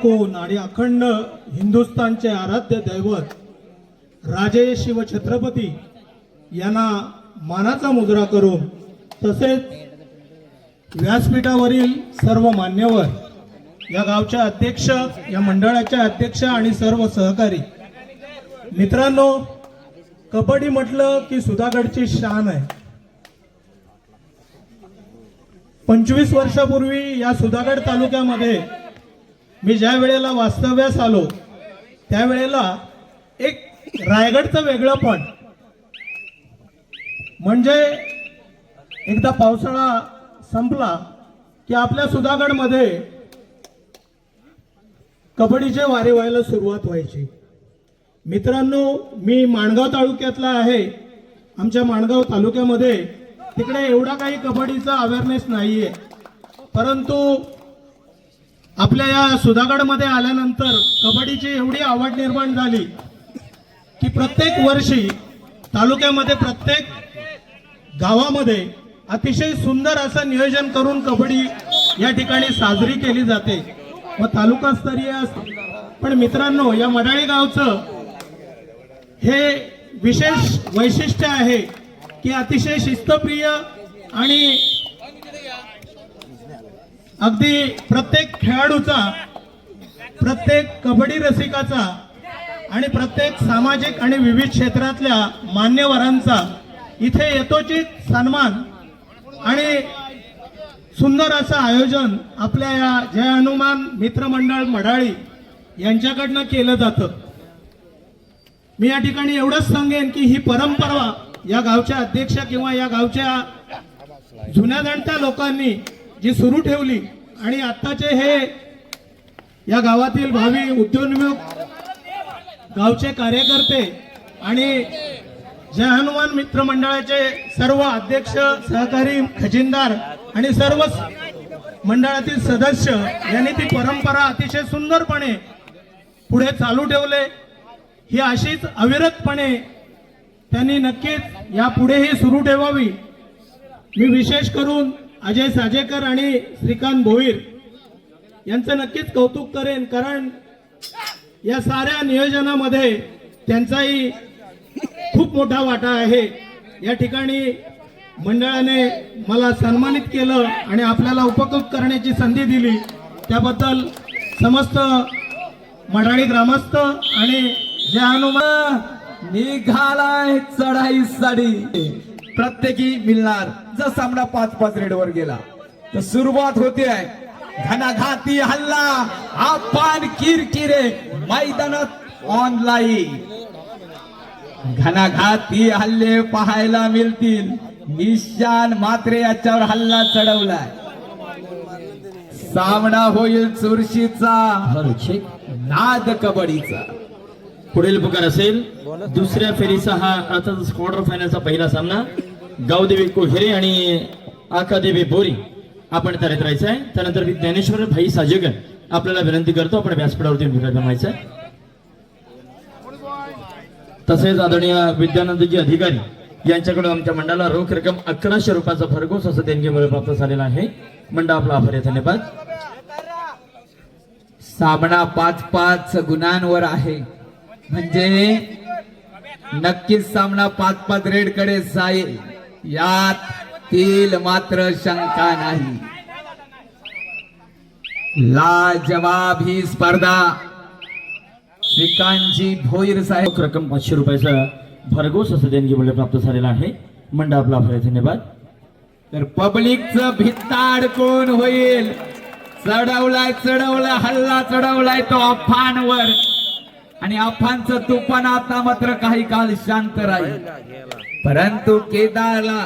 कोण आणि अखंड हिंदुस्थानचे आराध्य दैवत राजे शिव छत्रपती यांना मानाचा मुजरा करून तसेच व्यासपीठावरील सर्व मान्यवर, या गावच्या अध्यक्ष, या मंडळाच्या अध्यक्ष आणि सर्व सहकारी मित्रांनो, कबड्डी म्हटलं की सुधागडची शान आहे. 25 वर्षापूर्वी या सुधागड तालुक्यामध्ये मी ज्या वेळेला वास्तव्यास आलो त्यावेळेला एक रायगडचं वेगळं पण म्हणजे एकदा पावसाळा संपला की आपल्या सुधागडमध्ये कबड्डीचे वारे व्हायला सुरुवात व्हायची. मित्रांनो, मी माणगाव तालुक्यातला आहे. आमच्या माणगाव तालुक्यामध्ये तिकडे एवढा काही कबड्डीचा अवेअरनेस नाहीये, परंतु आपल्या या सुधागडमध्ये आल्यानंतर कबड्डीची एवढी आवड निर्माण झाली की प्रत्येक वर्षी तालुक्यामध्ये प्रत्येक गावामध्ये अतिशय सुंदर असं नियोजन करून कबड्डी या ठिकाणी साजरी केली जाते व तालुकास्तरीय असते. पण मित्रांनो, या मडाळी गावचं हे विशेष वैशिष्ट्य आहे की अतिशय शिस्तप्रिय आणि अगदी प्रत्येक खेळाडूचा, प्रत्येक कबड्डी रसिकाचा आणि प्रत्येक सामाजिक आणि विविध क्षेत्रातल्या मान्यवरांचा इथे यथोचित सन्मान आणि सुंदर असं आयोजन आपल्या या जय हनुमान मित्रमंडळ मडाळी यांच्याकडनं केलं जातं. मी या ठिकाणी एवढंच सांगेन की ही परंपरा या गावच्या अध्यक्ष किंवा या गावच्या जुन्या जाणत्या लोकांनी जी सुरू ठेवली आणि आत्ताचे हे या गावातील भावी उद्योन्मुख गावचे कार्यकर्ते आणि जय हनुमान मित्र मंडळाचे सर्व अध्यक्ष, सहकारी, खजिनदार आणि सर्व मंडळातील सदस्य यांनी ती परंपरा अतिशय सुंदरपणे पुढे चालू ठेवले. ही अशीच अविरतपणे त्यांनी नक्कीच यापुढेही सुरू ठेवावी. मी विशेष करून अजय साजेकर आणि श्रीकांत भोईर यांचं नक्कीच कौतुक करेन, कारण या साऱ्या नियोजनामध्ये त्यांचाही खूप मोठा वाटा आहे. या ठिकाणी मंडळाने मला सन्मानित केलं आणि आपल्याला उपकृत करण्याची संधी दिली, त्याबद्दल समस्त मडाळी ग्रामस्थ आणि जय हनुमान. निघालाय चढाईसाठी प्रत्येकी मिळणार. जर सामना 5-5 रेडवर गेला तर सुरुवात होते आहे घणाघाती हल्ला. आपण किरकिरे मैदानात ऑनलाईन घणाघाती हल्ले पाहायला मिळतील. निशान मात्रे याच्यावर हल्ला चढवलाय. सामना होईल चुरशीचा, नाद कबड्डीचा. पुढील पुकार असेल दुसऱ्या फेरीचा हा अर्थात क्वार्टर फायनलचा पहिला सामना गावदेवी कोहेरे आणि आकादेवी बोरी आपण तयारीत राहायचं आहे. त्यानंतर ज्ञानेश्वर भाई साजेकर आपल्याला विनंती करतो आपण व्यासपीठावरती विराजमायचं आहे. तसेच आदरणीय विद्यानंदजी अधिकारी यांच्याकडून आमच्या मंडळाला रोख रक्कम 1100 रुपयाचा भरघोस असं देणगीमुळे प्राप्त झालेला आहे. मंडळ आपला आभार आहे. धन्यवाद. सामना 5-5 गुणांवर आहे, म्हणजे नक्कीच सामना 5-5 रेड कडे जाईल यात तील मात्र शंका नाही. लाजवाब ही स्पर्धा. श्रीकांतजी भोईर साहेब रक्कम 500 रुपयाचा भरघोस असं देणगीमुळे प्राप्त झालेला आहे. मंडळ आपला आभार आहे. धन्यवाद. तर पब्लिकचं भित्ता अडकून होईल. चढवलाय हल्ला चढवलाय तो अफानवर आणि अफानचं तुफान आता मात्र काही काळ शांत राहील, परंतु केदारला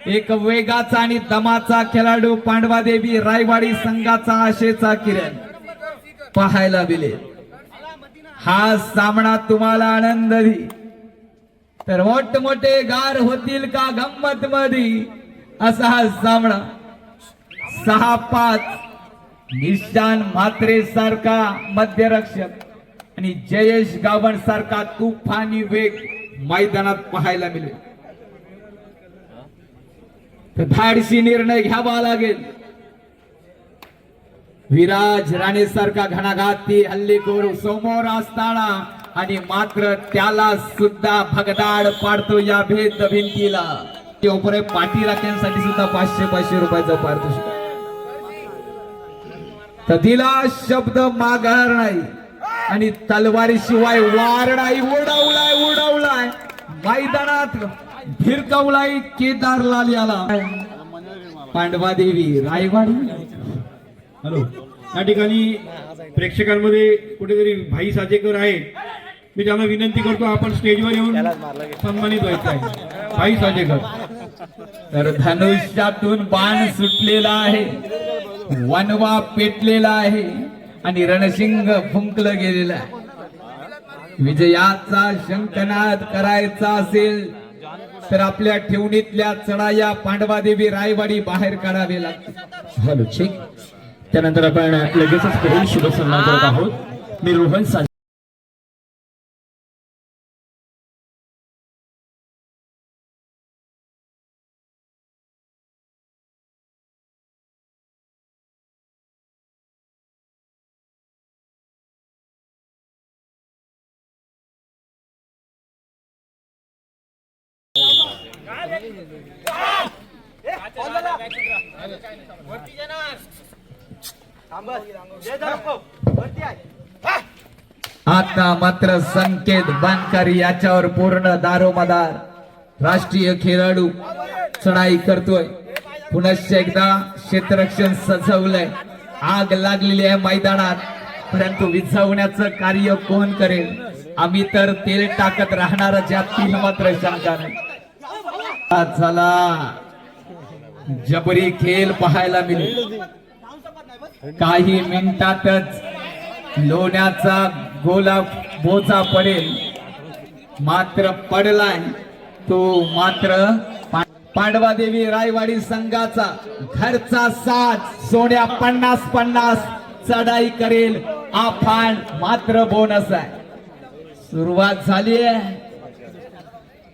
एक वेगाचा आणि दमाचा खेळाडू पांडवादेवी रायवाडी संघाचा आशेचा किरण पाहायला मिळेल. हा सामना तुम्हाला आनंद देईल तर मोठमोठे गार होतील का गंमत मध्ये असा हा सामना. 6-5 निशान म्हात्रे सारखा मध्यरक्षक आणि जयेश गावण सारखा तुफानी वेग मैदानात पाहायला मिळेल. तर धाडसी निर्णय घ्यावा लागेल. विराज राणे सारखा घणाघाती हल्लेखोर समोर असताना आणि मात्र त्याला सुद्धा भगदाड पाडतो या भेद भिंतीला. उपरे पाठी राख्यांसाठी सुद्धा 500 रुपयाचं पारितोषिक. तर तिला शब्द माघार नाही आणि तलवारी शिवाय वार नाही. उडवलाय मैदानात भिरकवलाय केदारलाल याला. पांडवा देवी रायवाडी. हॅलो, या ठिकाणी प्रेक्षकांमध्ये कुठेतरी भाई साजेकर आहे, मी त्यांना विनंती करतो आपण स्टेजवर येऊन सन्मानित व्हायचं आहे. भाई साजेकर. तर धनुष्यातून बाण सुटलेला आहे, वनवा पेटलेला आहे आणि रणशिंग फुंकलं गेलेला आहे. विजयाचा शंखनाद करायचा असेल तर आपल्या ठेवणीतल्या चढाया पांडवादेवी रायवाडी बाहेर काढावे लागते. Hello check. त्यानंतर आपण लगेचच पुढील शुभ सन्मान करत आहोत. मी रोहन साजे. आता मात्र संकेत बांधकारी याच्यावर पूर्ण दारोमदार राष्ट्रीय खेळाडू चढाई करतोय. पुनश्च एकदा क्षेत्ररक्षण सजवलंय. आग लागलेली आहे मैदानात, परंतु विझवण्याचं कार्य कोण करेल? आम्ही तर तेल टाकत राहणार, ज्यातील मात्र शंका नाही. चला जबरी खेळ पाहायला मिळेल. काही मिनिटातच लोण्याचा गोला बोचा पडेल. मात्र पडलाय तो मात्र पांडवादेवी रायवाडी संघाचा घरचा साथ. सोन्या 50-50 चढाई करेल. आफान मात्र बोनस आहे. सुरुवात झाली आहे.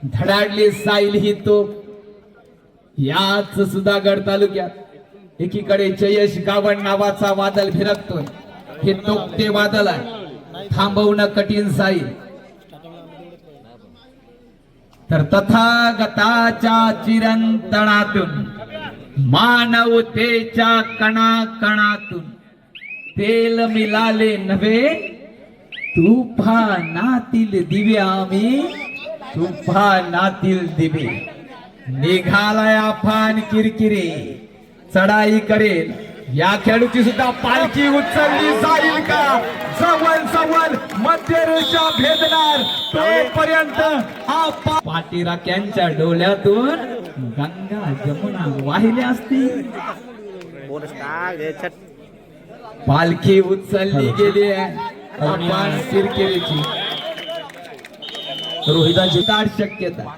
धडाडली साईल ही तो याच सुधागड तालुक्यात एकीकडे जयेश गावण नावाचा वादळ फिरकतोय. हे तोक्ते वादळ आहे, थांबवणं कठीण साईल. तर तथागताच्या चिरंतनातून मानवतेच्या कणाकणातून तेल मिळाले नव्हे तुफानातील दिवे. आम्ही तुफानातील दिवे. निघालाय अफान किरकिरे. चढाई करेल. या खेळूची सुद्धा पालखी उचलली जाईल का? जवळ मध्य रेषा भेदणार तोपर्यंत पाठीराख्यांच्या डोळ्यातून गंगा जमुना वाहिल्या असतील. पालखी उचलली गेली आहे अफान किरकिरेची. रोहिदाजी दाट शक्यता.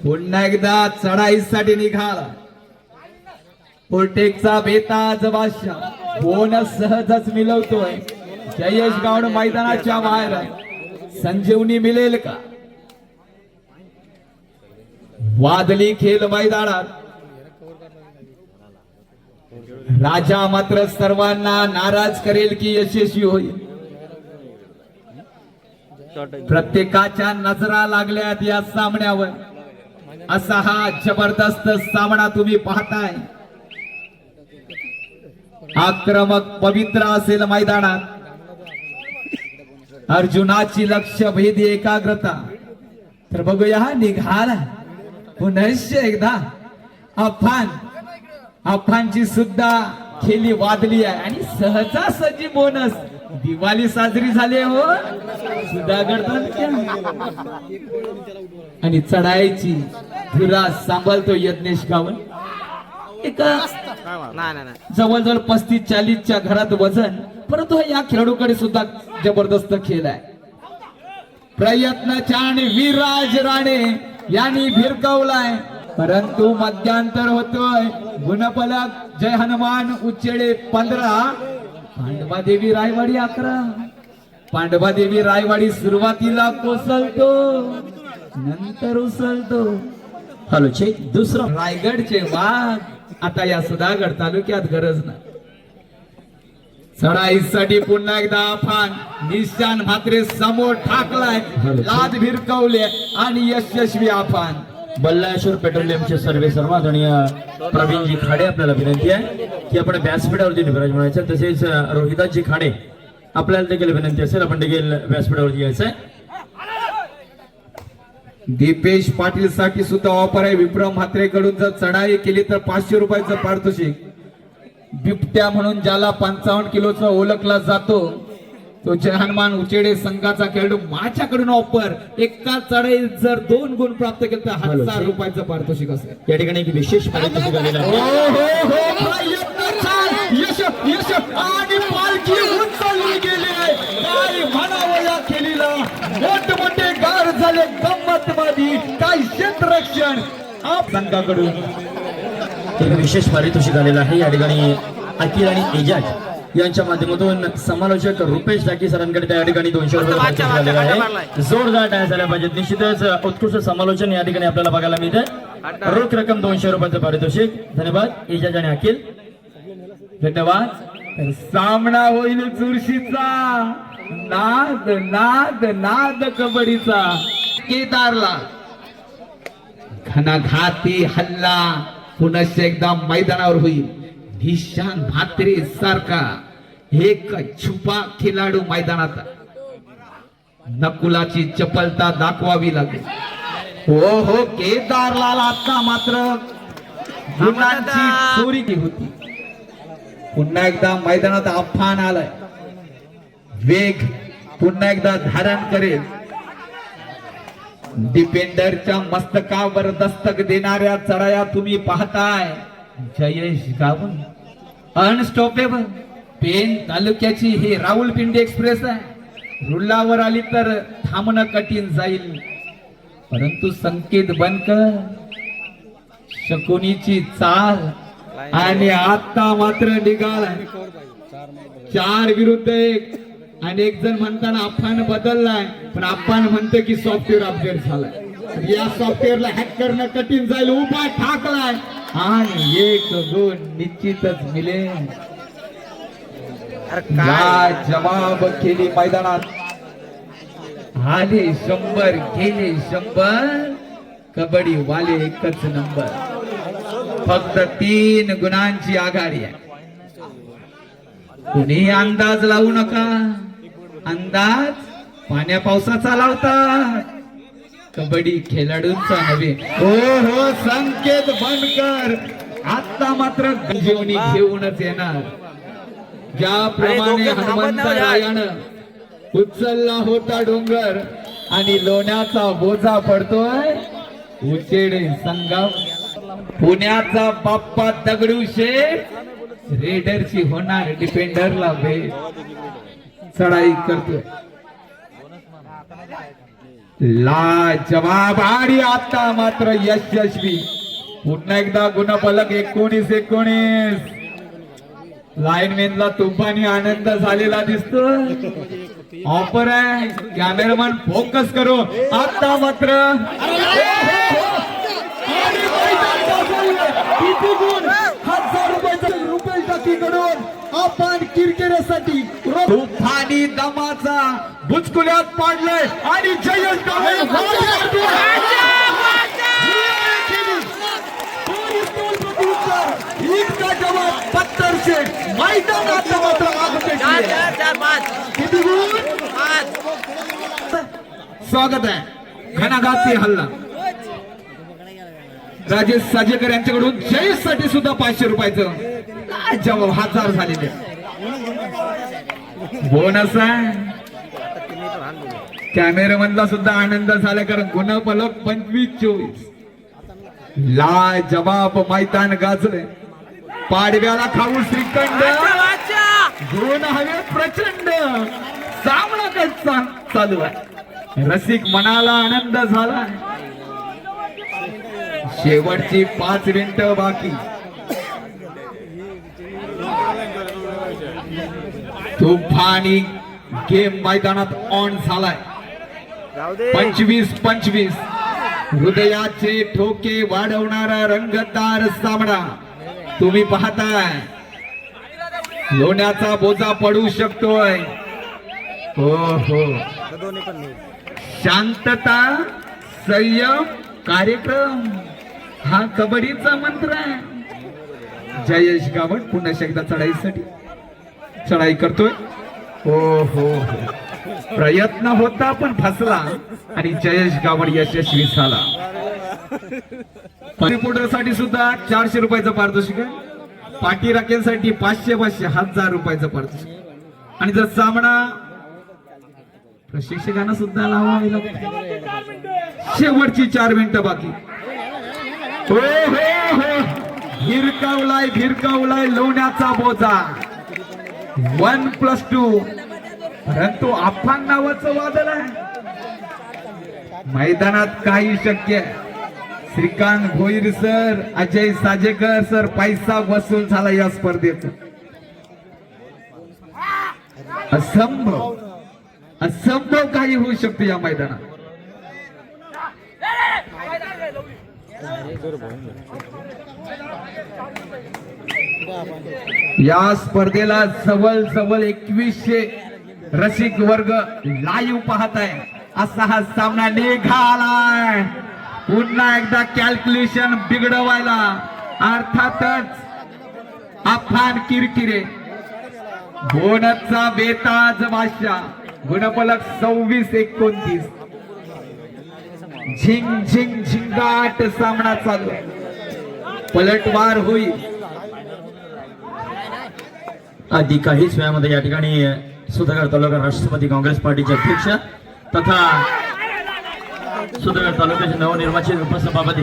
पुन्हा एकदा चढाईसाठी निघाला. पोर्टेकचा बेताज बादशाह बोनस सहजच मिळवतोय. जयेश गावण मैदानाच्या बाहेर आहे. संजीवनी मिळेल का? वादळी खेळ मैदानात. राजा मात्र सर्वांना नाराज करेल की यशस्वी होईल? प्रत्येकाच्या नजरा लागल्यात या सामन्यावर. असा हा जबरदस्त सामना तुम्ही पाहताय. आक्रमक पवित्र असेल मैदानात. अर्जुनाची लक्ष भेदी एकाग्रता. तर बघूया निघाला पुनश्च एकदा अफानची सुद्धा खेळी वादली आहे आणि सहजासहजी बोनस. दिवाळी साजरी झाली हो सुधागड. आणि चढायची धुरा सांभाळतो यज्ञेश गावण. एका जवळजवळ 35-40च्या घरात वजन, परंतु या खेळाडूकडे सुद्धा जबरदस्त खेळ आहे. प्रयत्न आणि विराज राणे यांनी भिरकावलाय, परंतु मध्यांतर होतोय. गुणफलक जय हनुमान उच्चेडे 15, पांडवादेवी रायवाडी 11. पांडवादेवी रायवाडी सुरुवातीला कोसळतो, नंतर उसळतो. Hello check. दुसरं रायगडचे वाघ आता या सुधागड तालुक्यात गरज नाही. चढाईसाठी पुन्हा एकदा आफान निशान म्हात्रे समोर ठाकलाय, लाद भिरकवले आणि यशस्वी आफान. बल्लाळेश्वर पेट्रोलियमचे सर्वे सर्वात आणि प्रवीणजी खाडे आपल्याला विनंती आहे की आपण व्यासपीठावरती विराजमानायचं. तसेच रोहिदासजी खाडे आपल्याला देखील विनंती असेल आपण देखील व्यासपीठावरती यायचं आहे. दीपेश पाटील साठी सुद्धा ऑफर आहे. विक्रम म्हात्रे कडून जर चढाई केली तर 500 रुपयाचं पारितोषिक. बिबट्या म्हणून ज्याला 55 किलोचा ओळखला जातो तो हनुमान उचेडे संघाचा खेळाडू माझ्याकडून ऑफर. एका चढाईत जर 2 गुण प्राप्त केले तर 1000 रुपयाचं पारितोषिक असेल. या ठिकाणी एक विशेष पारितोषिक आलेलं आहे. यश यश आणि पालखी उचलली गेली. काय म्हणावं या खेळीला. मोठमोठे गार झाले गंमतवादी. काय क्षेत्ररक्षण आप संघाकडून. एक विशेष पारितोषिक आलेलं आहे. या ठिकाणी अखिल आणि एजाज यांच्या माध्यमातून समालोचक रुपेश डाकी सरांकडे त्या ठिकाणी 200 रुपये पारितोषिक आलेलं आहे. जोरदार टाळ्या झाल्या पाहिजेत. निश्चितच उत्कृष्ट समालोचन या ठिकाणी आपल्याला बघायला मिळते. रोख रक्कम 200 रुपयाचं पारितोषिक. धन्यवाद एजाज आणि अखिल. धन्यवाद. सामना होईल चुरशीचा. नाद नाद नाद कबड्डीचा. केदारला घणाघाती हल्ला पुन्हा एकदा मैदानावर होईल. निशान म्हात्रे सारखा एक छुपा खेळाडू मैदानात. नकुलाची चपलता दाखवावी लागेल. हो हो केदारलाल आता मात्र गुणांची चोरी केली होती. पुन्हा एकदा मैदानात आव्हान आलंय. वेग पुन्हा एकदा धारण करेल. डिफेंडरच्या मस्तकावर दस्तक देणाऱ्या चढाया तुम्ही पाहताय. जयेश गावण अनस्टॉपेबल. पेन तालुक्याची हे रावलपिंडी एक्सप्रेस आहे. रुळावर आली तर थांबणं कठीण जाईल. परंतु संकेत बनकर शकुनीची चाल आणि आता मात्र निघाला 4 विरुद्ध 1. आणि एक जण म्हणताना आपण बदललाय पण आपण म्हणतो की सॉफ्टवेअर अपडेट झालाय. या सॉफ्टवेअरला हॅक करणं कठीण जाईल. उपाय ठाकलाय आणि 1-2 निश्चितच मिळेल. जवाब केली मैदानात. आले 100 गेले 100. कबड्डी वाले एकच नंबर. फक्त 3 गुणांची आघाडी आहे. कुणी अंदाज लावू नका. अंदाज पाण्या पावसाचा लावतात. कबड्डी खेळाडूंचा नव्हे. हो हो संकेत बनकर आता मात्र गंजीवनी घेऊनच येणार. ज्याप्रमाणे हनुमंतरायानं उचलला होता डोंगर आणि लोण्याचा बोजा पडतोय उचेडे संघा. पुण्याचा बाप्पा दगडूशेठ रेडरची होणार डिफेंडरला भेट. चढाई करतोय. लाजवाब आणि आता मात्र यशस्वी. पुन्हा एकदा गुणफलक 19-19. लाईनमॅनला तुफानी आनंद झालेला दिसतो. ऑफर आहे. कॅमेरामॅन फोकस करो. आता मात्र किती गुण. 1000 रुपये टाकीकडून आपण क्रिकेटसाठी तुफानी दमाचा बुचकुल्यात पाडलाय आणि जयेश इतका जवाब पत्तर शेठ मैदानात मात्र किती गुण. स्वागत आहे. घणाघाती हल्ला. राजेश साजेकर यांच्याकडून जयेश साठी सुद्धा 500 रुपयाचं जवाब 1000 झालेले. बोनस आहे. कॅमेरामॅनला सुद्धा आनंद झाला कारण गुणफलक 25-24. ला जवाब मैदान गाजले. पाडव्याला खाऊ श्रीखंड. गुण हवे प्रचंड. सामना काय चालू आहे. रसिक मनाला आनंद झाला. शेवटची 5 मिनिटं बाकी. तुफानी गेम मैदानात ऑन झालाय. 25-25. हृदयाचे ठोके वाढवणारा रंगतदार सामना तुम्ही पाहताय. लोण्याचा बोजा पडू शकतोय. हो हो, शांतता, संयम, कार्यक्रम हा कबड्डीचा मंत्र आहे. जयेश गावड पुन्हा एकदा चढाईसाठी चढाई करतोय. हो हो हो, प्रयत्न होता पण फसला आणि जयेश गावड यशस्वी झाला. रिपोर्टरसाठी सुद्धा 400 रुपयाचं पारितोषिक आहे. पाठी राखेसाठी 500 1000 रुपयाचं पारितोषिक. आणि जर सामना प्रशिक्षकांना सुद्धा लावावे लागते. शेवटची 4 मिनिटं बाकी. हो हो हो, भिरकावलाय लोण्याचा बोजा. 1+2. परंतु अफान नावाचं वादळ आहे. मैदानात काही शक्य आहे. श्रीकांत भोईर सर, अजय साजेकर सर, पैसा वसूल झाला या स्पर्धेचा. असंभव काही होऊ शकते या मैदानात. या स्पर्धेला जवळ 2100 रसिक वर्ग लाईव्ह पाहत आहे. असा हा सामना निघालाय. पुन्हा एकदा कॅल्क्युलेशन बिघडवायला अर्थातच अफान किरकिरे. बोनसचा बेताज बादशाह. गुणफलक 26-29. झिंगाट सामना चालू आहे. पलटवार होईल. आधी काहीच वेळामध्ये या ठिकाणी सुधागड तालुका राष्ट्रवादी काँग्रेस पार्टीचे अध्यक्ष तथा सुधागड तालुक्याचे नवनिर्वाचित उपसभापती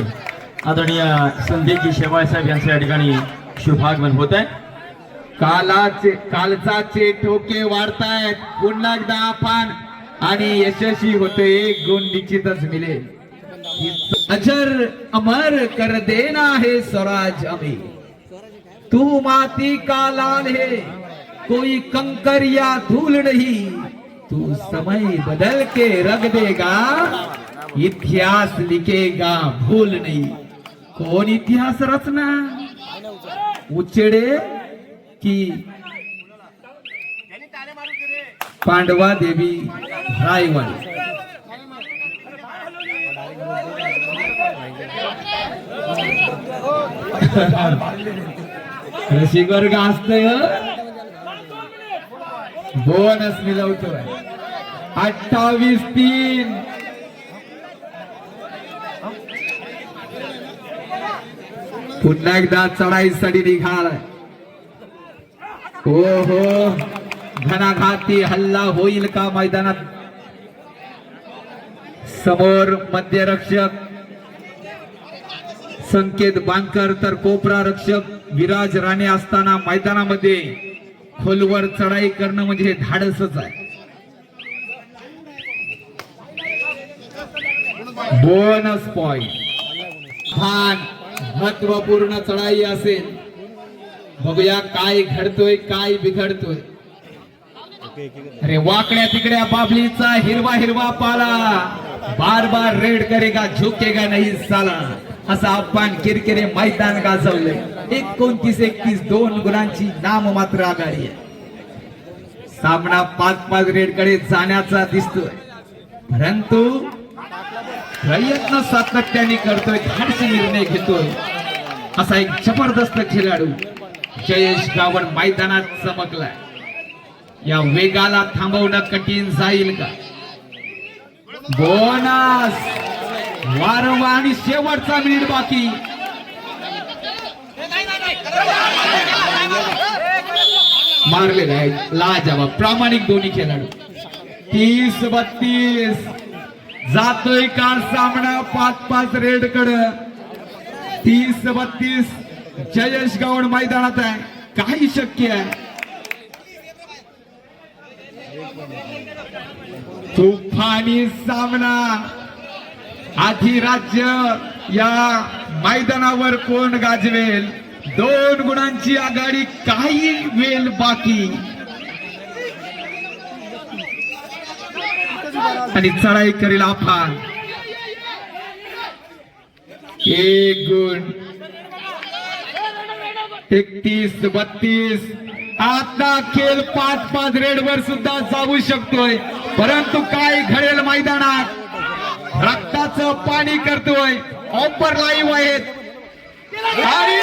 आदरणीय संदेशजी शेवाळे साहेब यांचे या ठिकाणी शुभागमन होत आहे. कालचाचे ठोके वाढतायत. पुन्हा एकदा अफान आणि यशस्वी होते. 1 गुण निश्चितच मिळेल. अजर अमर कर देना है स्वराज अभी. तू माती का लाल है, कोई कंकर या धूल नहीं. तू समय बदल के रख देगा, इतिहास लिखेगा भूल नहीं. कौन इतिहास रचना, उचेडे की पांडवा देवी रायवाडी. रसिक वर्ग असतोय. बोनस मिळवतोय. 28-3. पुन्हा एकदा चढाईसाठी निघालाय. हो हो, घणाघाती हल्ला होईल का मैदानात. समोर मध्यरक्षक संकेत बांकर तर कोपरा रक्षक विराज राणे असताना मैदानामध्ये खोलवर चढाई करणं म्हणजे हे धाडसच आहे. Bonus point. महत्वपूर्ण चढाई असेल. बघूया काय घडतोय काय बिघडतोय. अरे वाकड्या तिकड्या बाबलीचा हिरवा पाला. बार रेड करेगा झुकेगा नहीं साला. असा अफान किरकिरे मैदान गाजवले. 29-31 2 गुणांची नाम मात्र आघाडी आहे. सामना 5-5 रेड कडे जाण्याचा दिसतोय. परंतु प्रयत्न सातत्याने करतोय. धाडसी निर्णय घेतोय. असा एक जबरदस्त खेळाडू जयेश गावड मैदानात चमकलाय. या वेगाला थांबवणं कठीण जाईल का. बोनस वारंवार आणि शेवटचा मिनिट बाकी. मारलेला आहे लाजवाब प्रामाणिक दोन्ही खेळाडू. 30-32 जातोय का सामना 5-5 रेड कडे. 30-32 जयेश गावड मैदानात आहे. काही शक्य आहे. तुफानी सामना. अधिराज्य या मैदानावर कोण गाजवेल. 2 गुणांची आघाडी. काही वेळ बाकी आणि चढाई करेल अफान. 1 गुण. 31-32 आता खेळ 5-5 रेडवर सुद्धा जाऊ शकतोय, परंतु काय घडेल मैदानात रक्ताचं पाणी करतोय. ऑफर लाईव्ह आहेत आणि